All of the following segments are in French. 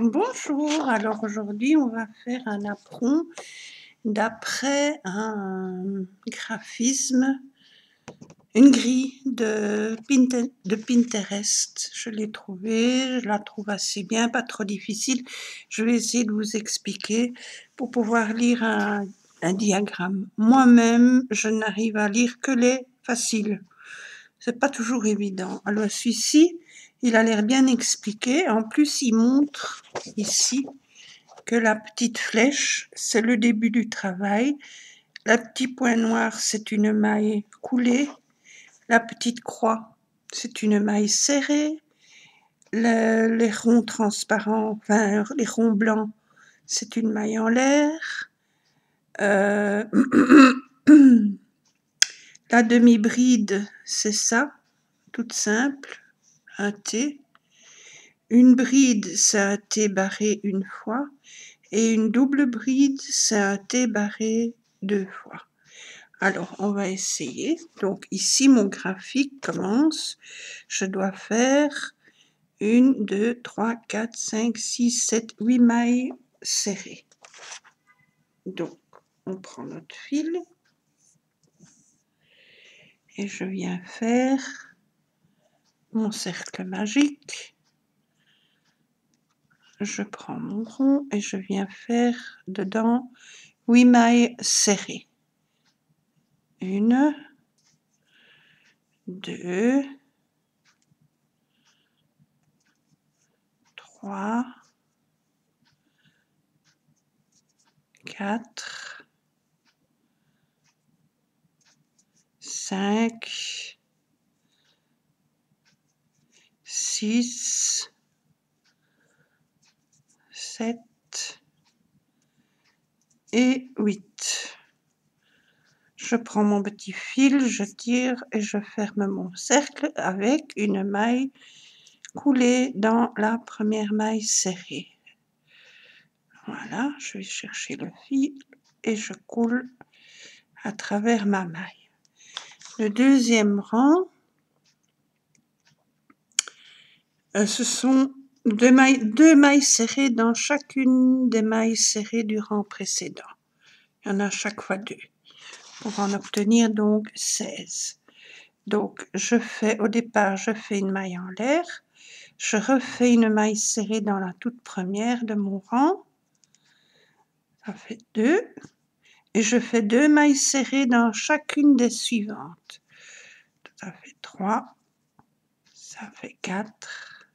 Bonjour, alors aujourd'hui on va faire un apron d'après un graphisme, une grille de Pinterest. Je l'ai trouvée, je la trouve assez bien, pas trop difficile. Je vais essayer de vous expliquer pour pouvoir lire un diagramme. Moi-même, je n'arrive à lire que les faciles. C'est pas toujours évident. Alors celui-ci, il a l'air bien expliqué. En plus, il montre ici que la petite flèche, c'est le début du travail. Le petit point noir, c'est une maille coulée. La petite croix, c'est une maille serrée. Les ronds transparents, enfin les ronds blancs, c'est une maille en l'air. La demi-bride, c'est ça, toute simple, un T. Une bride, c'est un T barré une fois. Et une double bride, c'est un T barré 2 fois. Alors, on va essayer. Donc, ici, mon graphique commence. Je dois faire 1, 2, 3, 4, 5, 6, 7, 8 mailles serrées. Donc, on prend notre fil. Et je viens faire mon cercle magique. Je prends mon rond et je viens faire dedans 8 mailles serrées. 1, 2, 3, 4, 5, 6, 7 et 8. Je prends mon petit fil, je tire et je ferme mon cercle avec une maille coulée dans la première maille serrée. Voilà, je vais chercher le fil et je coule à travers ma maille. Le deuxième rang, ce sont deux mailles serrées dans chacune des mailles serrées du rang précédent. Il y en a chaque fois 2 pour en obtenir donc 16. Donc au départ, je fais une maille en l'air, je refais une maille serrée dans la toute première de mon rang, ça fait 2, et je fais 2 mailles serrées dans chacune des suivantes. Ça fait 3, ça fait 4,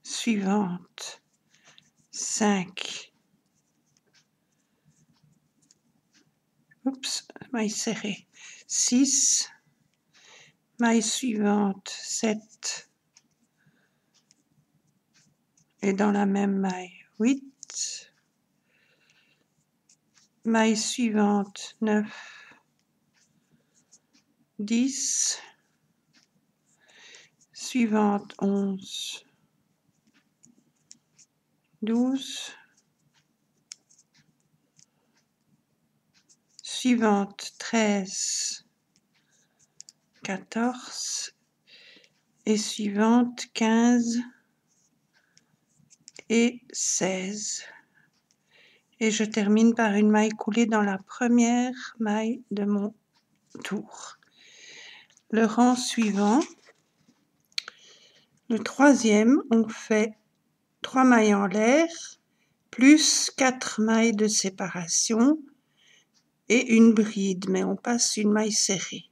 suivante 5, oups, maille serrée 6, maille suivante 7, et dans la même maille 8, maille suivante 9, 10, suivante 11, 12, suivante 13, 14 et suivante 15 et 16. Et je termine par une maille coulée dans la première maille de mon tour. Le rang suivant, le troisième, on fait 3 mailles en l'air, plus 4 mailles de séparation et une bride, mais on passe une maille serrée.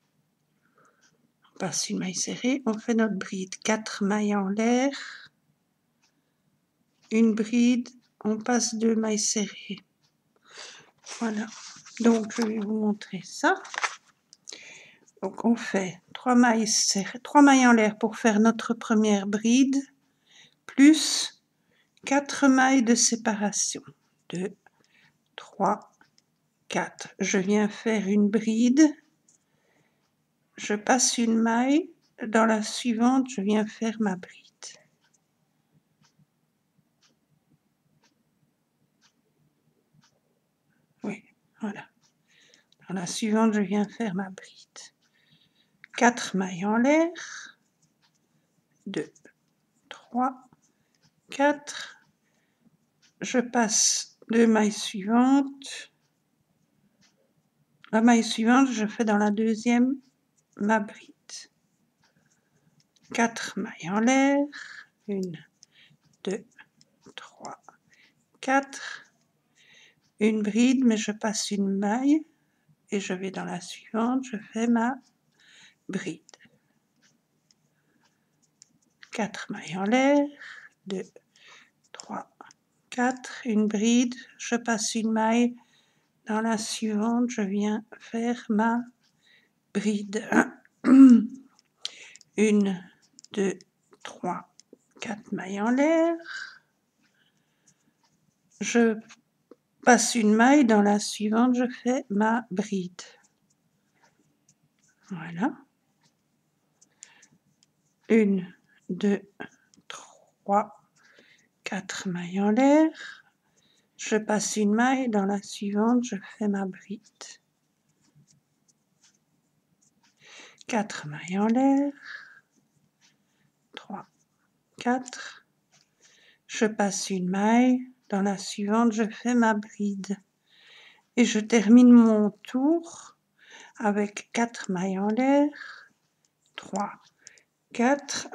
On passe une maille serrée, on fait notre bride, 4 mailles en l'air, une bride, on passe 2 mailles serrées. Voilà, donc je vais vous montrer ça. Donc on fait 3 mailles serrées, 3 mailles en l'air pour faire notre première bride, plus 4 mailles de séparation. 2, 3, 4. Je viens faire une bride, je passe une maille, dans la suivante, je viens faire ma bride. Oui, voilà. Dans la suivante, je viens faire ma bride. 4 mailles en l'air, 2, 3, 4, je passe 2 mailles suivantes. La maille suivante, je fais dans la deuxième ma bride. 4 mailles en l'air, 1, 2, 3, 4, une bride, mais je passe une maille et je vais dans la suivante, je fais ma bride. 4 mailles en l'air, 2, 3, 4, une bride, je passe une maille, dans la suivante, je viens faire ma bride. 1, 2, 3, 4 mailles en l'air, je passe une maille, dans la suivante, je fais ma bride. Voilà. 1, 2, 3, 4 mailles en l'air, je passe une maille, dans la suivante, je fais ma bride. 4 mailles en l'air, 3, 4, je passe une maille, dans la suivante, je fais ma bride. Et je termine mon tour avec 4 mailles en l'air, 3, 4,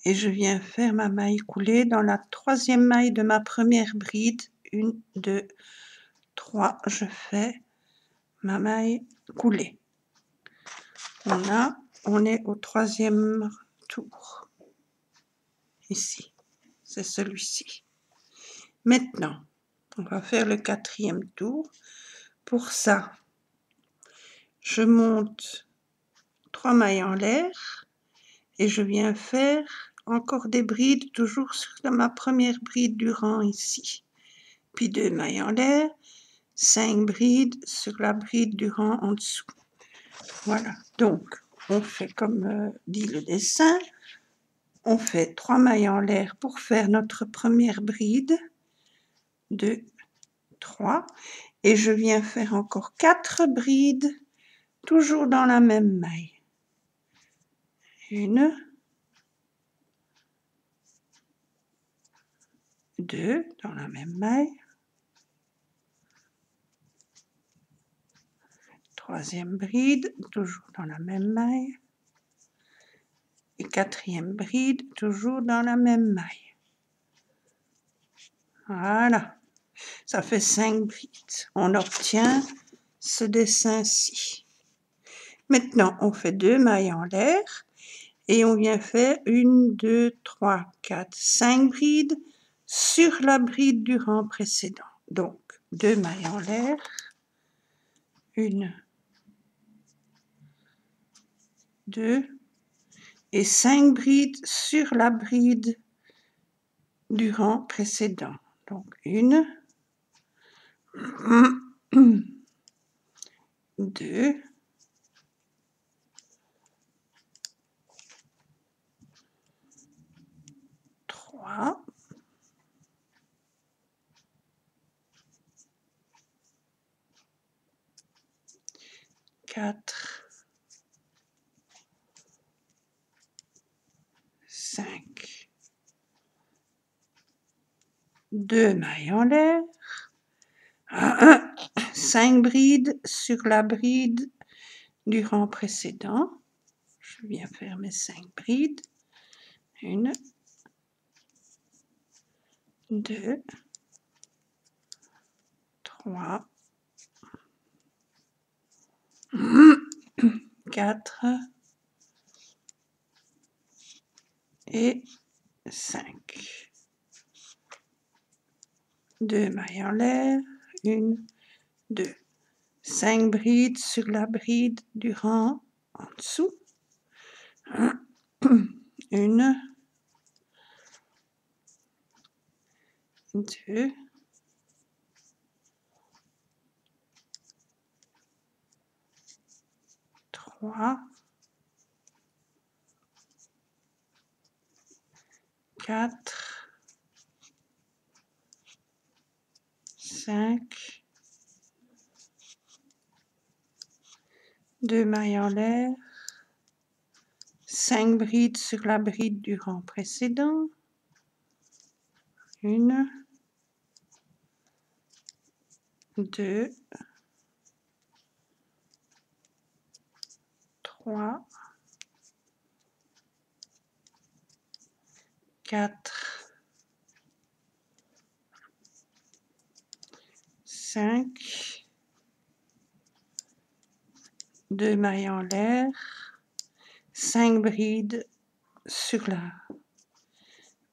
et je viens faire ma maille coulée dans la troisième maille de ma première bride. 1, 2, 3, je fais ma maille coulée. On est au troisième tour. Ici, c'est celui-ci. Maintenant, on va faire le quatrième tour. Pour ça, je monte 3 mailles en l'air et je viens faire encore des brides, toujours sur ma première bride du rang ici. Puis 2 mailles en l'air, 5 brides sur la bride du rang en dessous. Voilà, donc on fait comme dit le dessin, on fait 3 mailles en l'air pour faire notre première bride, 2, 3, et je viens faire encore 4 brides, toujours dans la même maille. 1, 2, dans la même maille, troisième bride, toujours dans la même maille, et quatrième bride, toujours dans la même maille. Voilà, ça fait 5 brides. On obtient ce dessin-ci. Maintenant, on fait 2 mailles en l'air et on vient faire 1, 2, 3, 4, 5 brides sur la bride du rang précédent. Donc, 2 mailles en l'air, 1, 2, et 5 brides sur la bride du rang précédent. Donc, 1, 2, 3, 4, 5, 2 mailles en l'air, 5 brides sur la bride du rang précédent. Je viens faire mes 5 brides. 1, 2, 3, 4 et 5. 2 mailles en l'air, 1, 2, 5 brides sur la bride du rang en dessous. 1, 2, 3, 4, 5, 2 mailles en l'air, 5 brides sur la bride du rang précédent, 1, 2, 3, 4, 5, 2 mailles en l'air, 5 brides sur la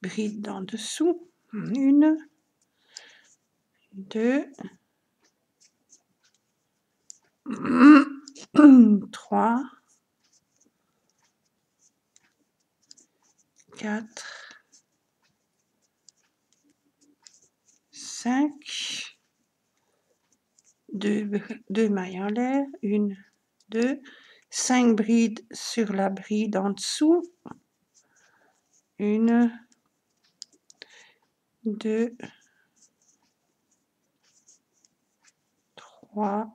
bride d'en dessous, 1, 2, 3, 4, 5, 2 mailles en l'air, 1, 2, 5 brides sur la bride en dessous, 1, 2, 3,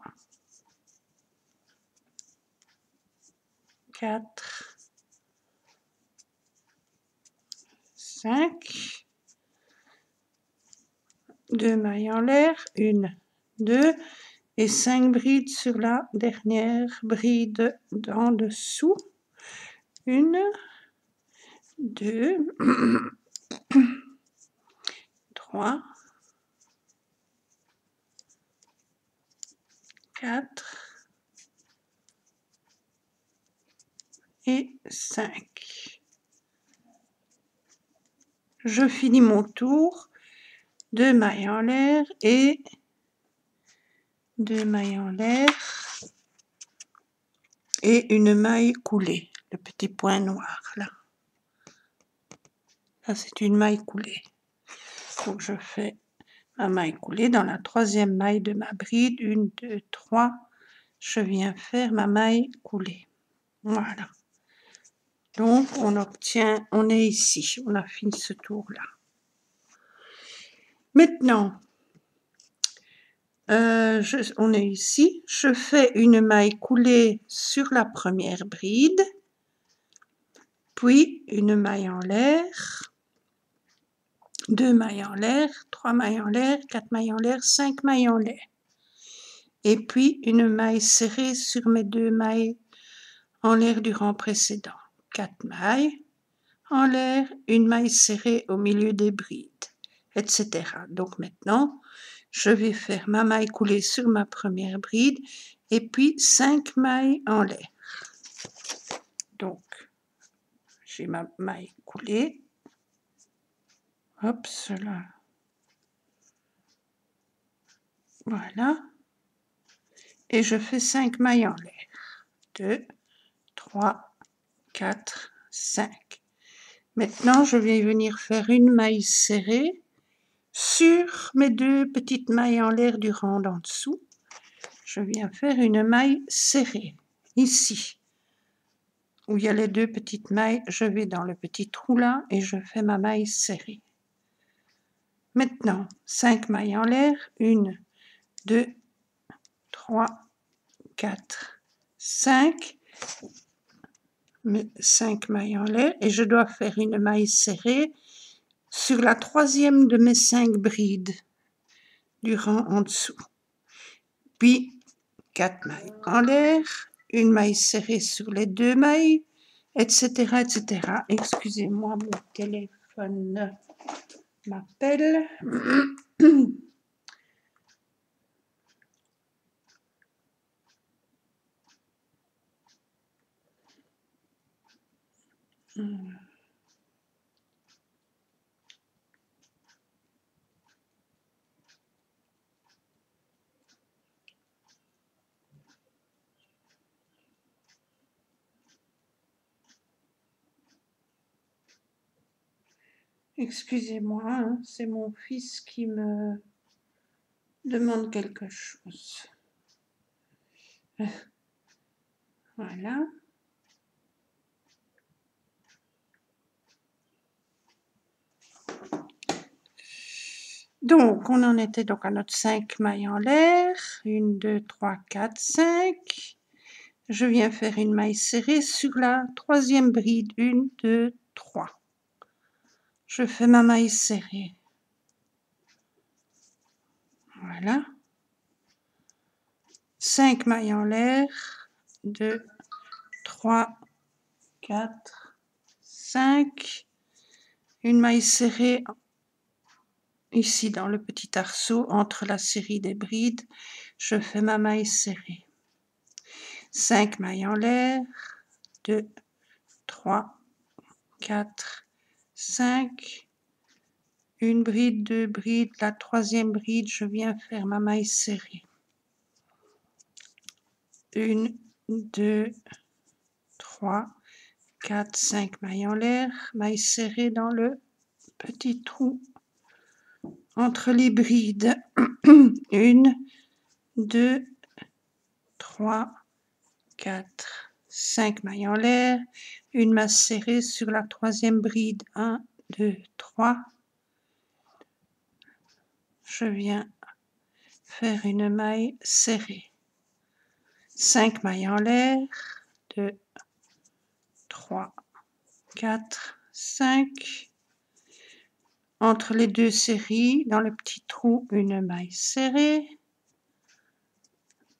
4, 5, 2 mailles en l'air, 1, 2, et 5 brides sur la dernière bride en dessous, 1, 2, 3, 4 et 5. Je finis mon tour, 2 mailles en l'air et 2 mailles en l'air et une maille coulée, le petit point noir là. Ça c'est une maille coulée. Donc je fais ma maille coulée dans la troisième maille de ma bride, 1, 2, 3, je viens faire ma maille coulée. Voilà. Donc on obtient, on est ici, on a fini ce tour là. Maintenant, on est ici, je fais une maille coulée sur la première bride, puis une maille en l'air, 2 mailles en l'air, 3 mailles en l'air, 4 mailles en l'air, 5 mailles en l'air. Et puis une maille serrée sur mes 2 mailles en l'air du rang précédent. 4 mailles en l'air, une maille serrée au milieu des brides, etc. Donc maintenant, je vais faire ma maille coulée sur ma première bride et puis 5 mailles en l'air. Donc, j'ai ma maille coulée. Hop, cela. Voilà. Et je fais 5 mailles en l'air. 2, 3, 4, 5. Maintenant, je vais venir faire une maille serrée sur mes 2 petites mailles en l'air du rang d'en dessous. Je viens faire une maille serrée, ici. Où il y a les 2 petites mailles, je vais dans le petit trou là et je fais ma maille serrée. Maintenant, 5 mailles en l'air, 1, 2, 3, 4, 5. 5 mailles en l'air et je dois faire une maille serrée sur la troisième de mes 5 brides du rang en dessous. Puis 4 mailles en l'air, une maille serrée sur les 2 mailles, etc. etc. Excusez-moi, mon téléphone m'appelle. Excusez-moi, hein, c'est mon fils qui me demande quelque chose. Voilà. Donc, on en était donc à notre 5 mailles en l'air. 1, 2, 3, 4, 5. Je viens faire une maille serrée sur la troisième bride. 1, 2, 3. Je fais ma maille serrée. Voilà. 5 mailles en l'air, 2, 3, 4, 5. Une maille serrée ici dans le petit arceau entre la série des brides. Je fais ma maille serrée. 5 mailles en l'air, 2, 3, 4, 5. Une bride, 2 brides, la troisième bride, je viens faire ma maille serrée. 1, 2, 3, 4, 5 mailles en l'air, maille serrée dans le petit trou entre les brides. 1, 2, 3, 4, 5 mailles en l'air, une maille serrée sur la troisième bride. 1, 2, 3. Je viens faire une maille serrée. 5 mailles en l'air, 2, 3, 4, 5. Entre les deux séries, dans le petit trou, une maille serrée.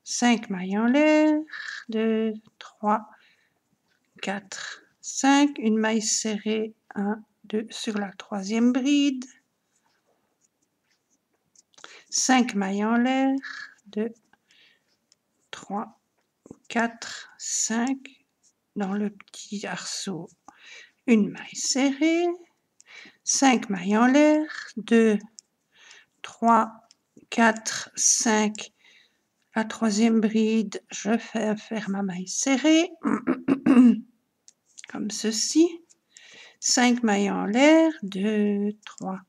5 mailles en l'air, 2, 3, 4, 5. Une maille serrée, 1, 2, sur la troisième bride. 5 mailles en l'air, 2, 3, 4, 5. Dans le petit arceau, une maille serrée. 5 mailles en l'air, 2, 3, 4, 5. La troisième bride, je fais faire ma maille serrée, comme ceci. 5 mailles en l'air, 2, 3,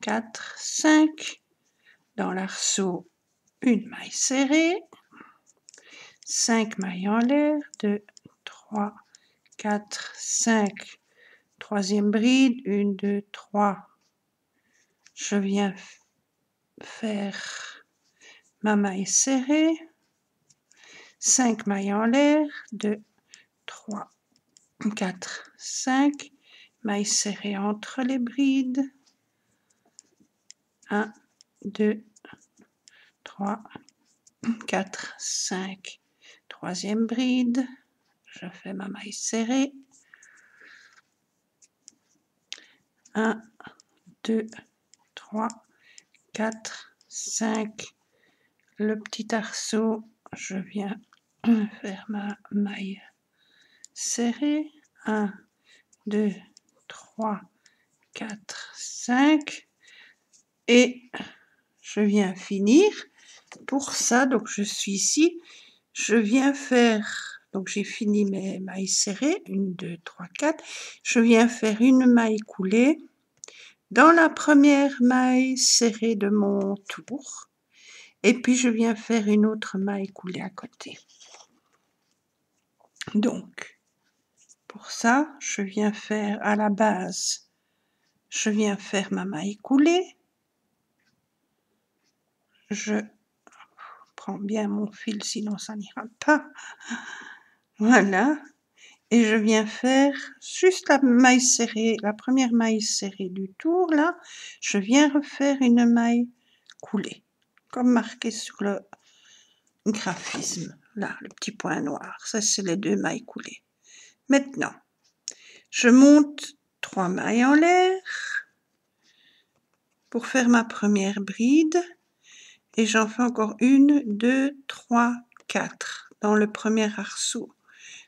4, 5. Dans l'arceau, une maille serrée. 5 mailles en l'air, 2, 3, 4, 5. Troisième bride, 1, 2, 3. Je viens faire ma maille serrée. 5 mailles en l'air, 2, 3, 4, 5. Maille serrée entre les brides. 1, 2, 3, 4, 5. Troisième bride. Je fais ma maille serrée. 1, 2, 3, 4, 5. Le petit arceau, je viens faire ma maille serrée. 1, 2, 3, 4, 5. Et je viens finir. Pour ça, donc je suis ici. Je viens faire, donc j'ai fini mes mailles serrées. 1, 2, 3, 4. Je viens faire une maille coulée dans la première maille serrée de mon tour. Et puis je viens faire une autre maille coulée à côté. Donc, pour ça, je viens faire à la base, je viens faire ma maille coulée. Je prends bien mon fil, sinon ça n'ira pas. Voilà. Et je viens faire juste la maille serrée, la première maille serrée du tour, là. Je viens refaire une maille coulée, comme marqué sur le graphisme. Là, le petit point noir. Ça, c'est les 2 mailles coulées. Maintenant, je monte 3 mailles en l'air pour faire ma première bride. Et j'en fais encore 1, 2, 3, 4 dans le premier arceau.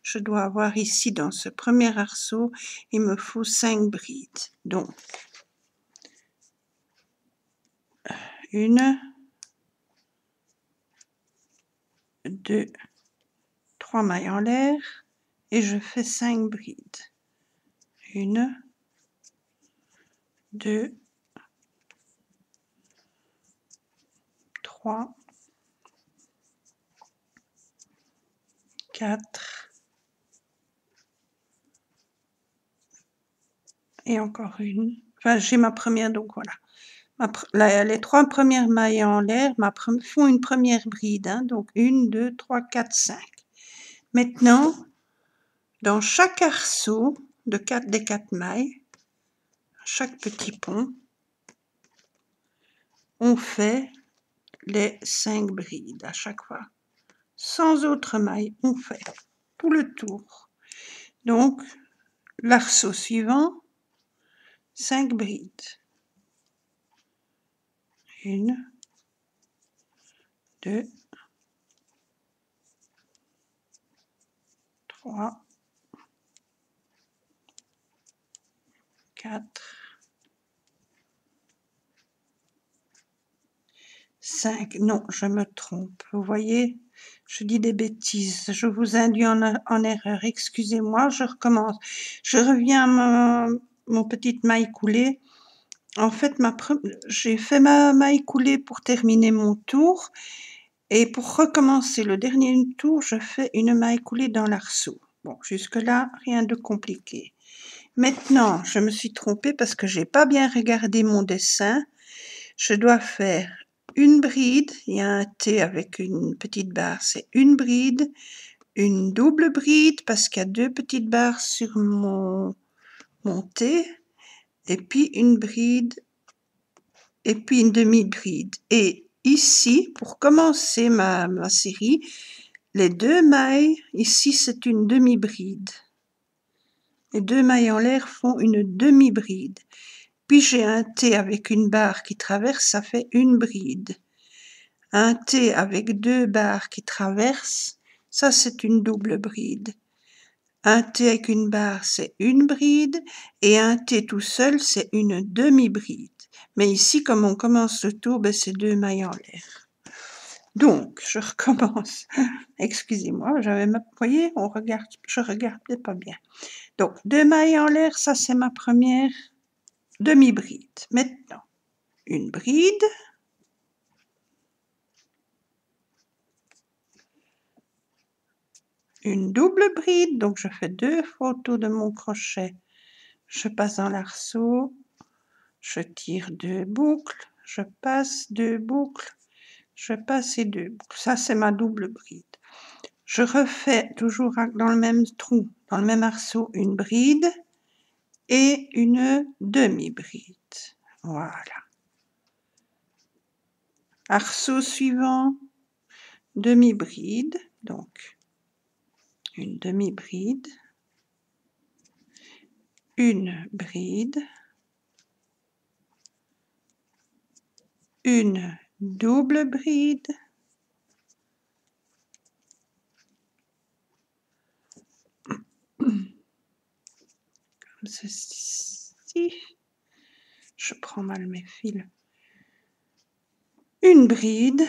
Je dois avoir ici, dans ce premier arceau, il me faut 5 brides. Donc, 1, 2, 3 mailles en l'air et je fais 5 brides. 1, 2, 3, 4 et encore une. Enfin, j'ai ma première, donc voilà. Les 3 premières mailles en l'air font une première bride. Hein, donc 1, 2, 3, 4, 5. Maintenant, dans chaque arceau des 4 mailles, chaque petit pont, on fait les 5 brides à chaque fois. Sans autre maille, on fait tout le tour. Donc, l'arceau suivant, 5 brides. 1, 2, 3, 4, 5. Non, je me trompe. Vous voyez, je dis des bêtises. Je vous induis en erreur. Excusez-moi, je recommence. Je reviens à mon petite maille coulée. En fait, j'ai fait ma maille coulée pour terminer mon tour. Et pour recommencer le dernier tour, je fais une maille coulée dans l'arceau. Bon, jusque-là, rien de compliqué. Maintenant, je me suis trompée parce que j'ai pas bien regardé mon dessin. Je dois faire une bride, il y a un T avec une petite barre, c'est une bride, une double bride parce qu'il y a 2 petites barres sur mon T, et puis une bride, et puis une demi-bride. Et ici, pour commencer ma série, les 2 mailles, ici c'est une demi-bride. Les 2 mailles en l'air font une demi-bride. Puis j'ai un T avec une barre qui traverse, ça fait une bride. Un T avec 2 barres qui traversent, ça c'est une double bride. Un T avec une barre, c'est une bride, et un T tout seul, c'est une demi-bride. Mais ici, comme on commence le tour, ben, c'est 2 mailles en l'air. Donc, je recommence. Excusez-moi, vous voyez, je regardais pas bien. Donc, 2 mailles en l'air, ça c'est ma première demi-bride. Maintenant, une bride, une double bride, donc je fais 2 fois autour de mon crochet, je passe dans l'arceau, je tire 2 boucles, je passe 2 boucles, je passe et 2 boucles. Ça c'est ma double bride. Je refais toujours dans le même trou, dans le même arceau, une bride et une demi-bride. Voilà. Arceau suivant, demi-bride, donc une demi-bride, une bride, une double bride, comme ceci. Je prends mal mes fils. Une bride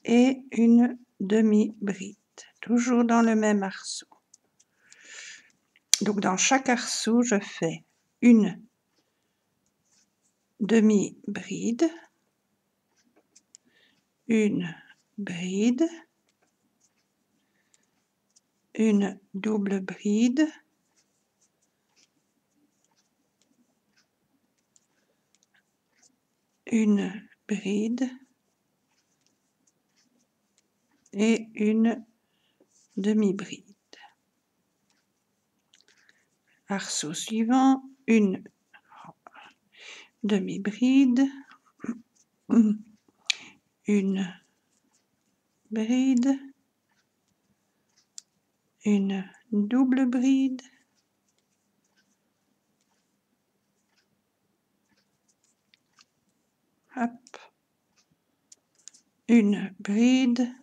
et une demi-bride, toujours dans le même arceau. Donc dans chaque arceau, je fais une demi-bride, une bride, une double bride, une bride et une demi-bride. Arceau suivant, une demi-bride, une bride, une double bride, hop, une bride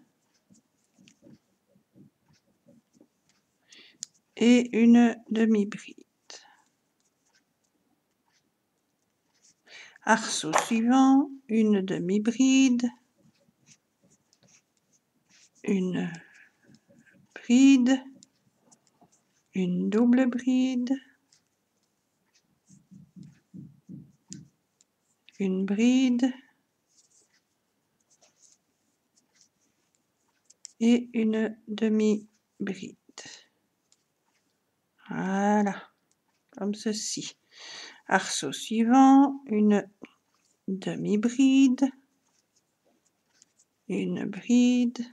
et une demi-bride. Arceau suivant, une demi-bride, une bride, une double bride, une bride et une demi-bride. Voilà, comme ceci. Arceau suivant, une demi-bride, une bride,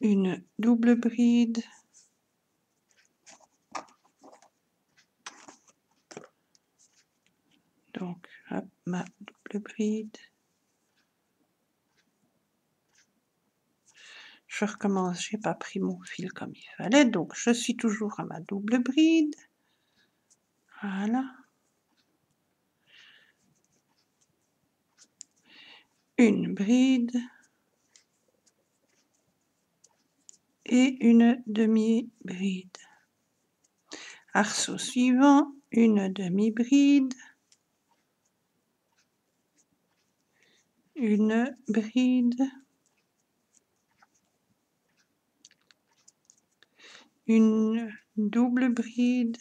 une double bride double bride. Je recommence, j'ai pas pris mon fil comme il fallait, donc je suis toujours à ma double bride. Voilà. Une bride et une demi-bride. Arceau suivant, une demi-bride, une bride, une double bride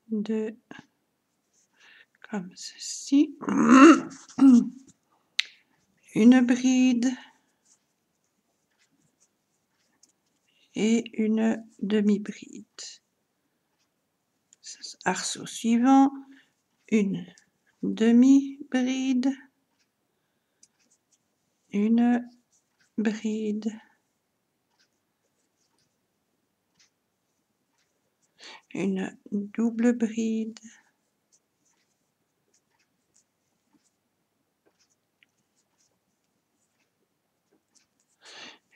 de comme ceci, une bride et une demi-bride. Arceau suivant, une demi-bride, une bride, une double bride,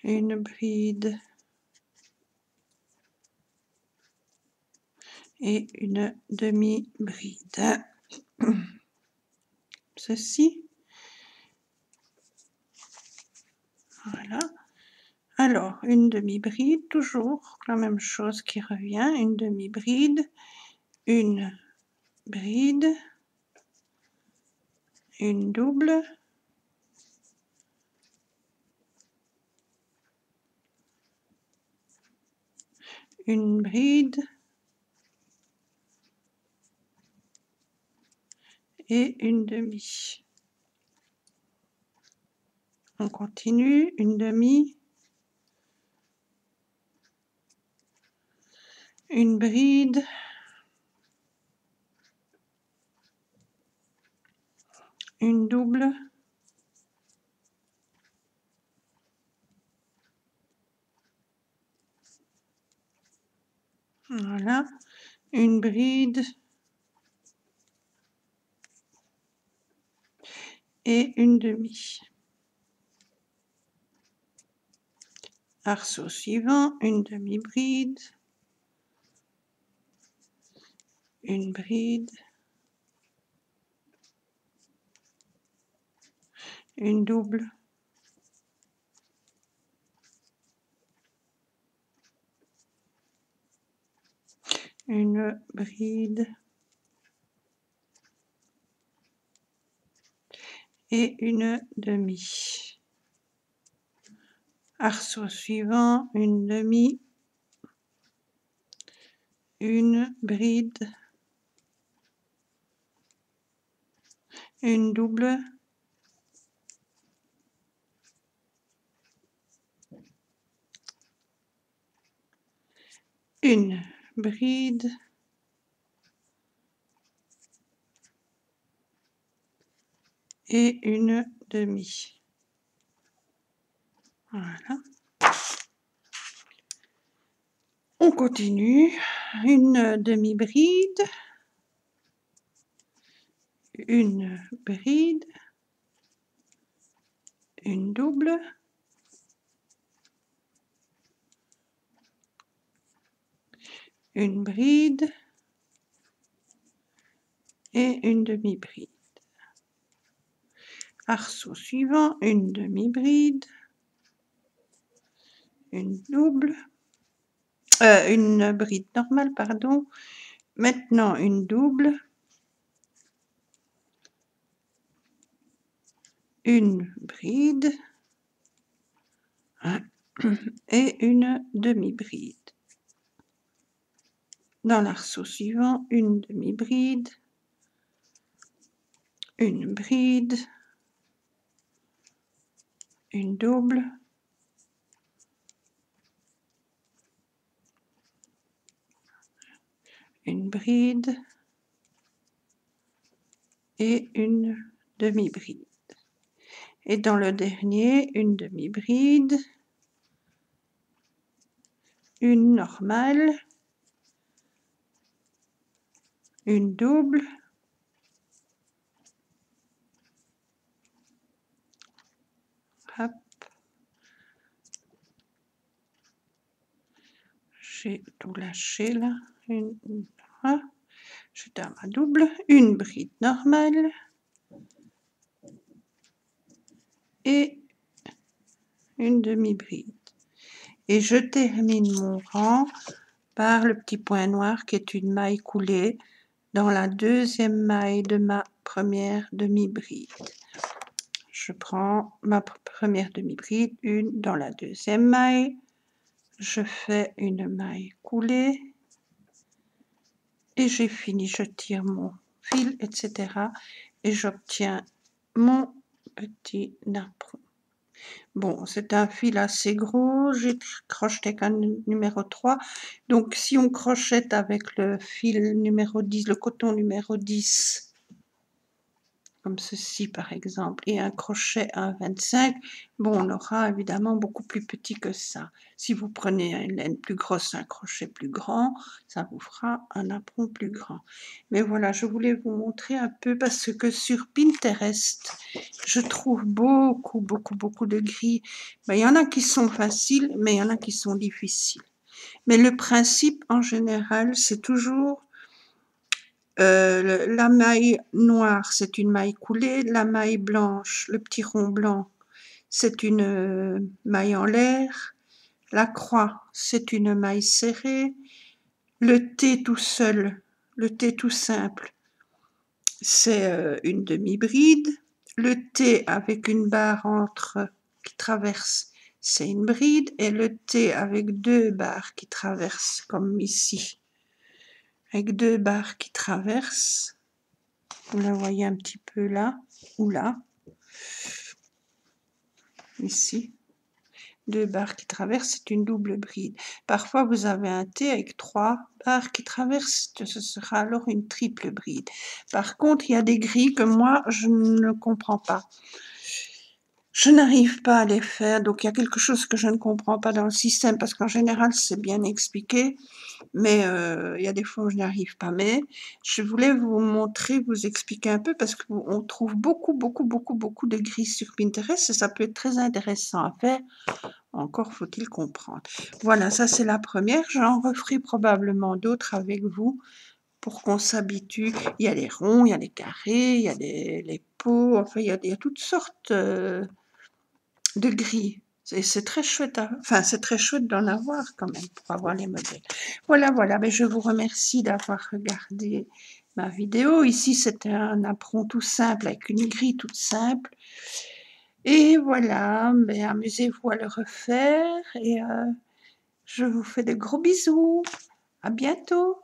une bride et une demi-bride. Ceci. Voilà. Alors, une demi-bride, toujours la même chose qui revient, une demi-bride, une bride, une double, une bride et une demi. On continue, une demi, une bride, une double, voilà, une bride et une demi. Arceau suivant, une demi-bride, une bride, une double, une bride et une demi. Arceau suivant, une demi, une bride, une double, une bride et une demi. Voilà. On continue, une demi-bride, une bride, une double, une bride et une demi-bride. Arceau suivant, une demi-bride, une double, une bride normale, pardon. Maintenant une double, une bride et une demi-bride. Dans l'arceau suivant, une demi-bride, une bride, une double, une bride et une demi-bride. Et dans le dernier, une demi-bride, une normale, une double, Hop. J'ai tout lâché là. Je donne ma double, une bride normale et une demi-bride. Et je termine mon rang par le petit point noir qui est une maille coulée dans la deuxième maille de ma première demi-bride. Je prends ma première demi-bride, une dans la deuxième maille, je fais une maille coulée et j'ai fini, je tire mon fil, etc. et j'obtiens mon petit napperon. Bon, c'est un fil assez gros, j'ai crocheté qu'un numéro 3, donc si on crochette avec le fil numéro 10, le coton numéro 10, comme ceci par exemple, et un crochet à 25, bon, on aura évidemment beaucoup plus petit que ça. Si vous prenez une laine plus grosse, un crochet plus grand, ça vous fera un napperon plus grand. Mais voilà, je voulais vous montrer un peu parce que sur Pinterest, je trouve beaucoup de gris. Ben, il y en a qui sont faciles, mais il y en a qui sont difficiles. Mais le principe en général, c'est toujours la maille noire, c'est une maille coulée. La maille blanche, le petit rond blanc, c'est une maille en l'air. La croix, c'est une maille serrée. Le T tout seul, le T tout simple, c'est une demi-bride. Le T avec une barre entre qui traverse, c'est une bride. Et le T avec deux barres qui traversent, comme ici, avec deux barres qui traversent. Vous la voyez un petit peu là, ou là, ici. Deux barres qui traversent, c'est une double bride. Parfois, vous avez un T avec trois barres qui traversent, ce sera alors une triple bride. Par contre, il y a des gris que moi, je ne comprends pas. Je n'arrive pas à les faire, donc il y a quelque chose que je ne comprends pas dans le système, parce qu'en général, c'est bien expliqué, mais il y a des fois où je n'y arrive pas. Mais je voulais vous montrer, vous expliquer un peu, parce qu'on trouve beaucoup de gris sur Pinterest, et ça peut être très intéressant à faire. Encore faut-il comprendre. Voilà, ça c'est la première. J'en referai probablement d'autres avec vous pour qu'on s'habitue. Il y a les ronds, il y a les carrés, il y a les pots, enfin il y a toutes sortes de gris. C'est très chouette, enfin c'est très chouette d'en avoir quand même pour avoir les modèles. Voilà, mais je vous remercie d'avoir regardé ma vidéo. Ici c'était un napperon tout simple avec une grille toute simple. Et voilà, mais amusez-vous à le refaire et je vous fais de gros bisous. À bientôt.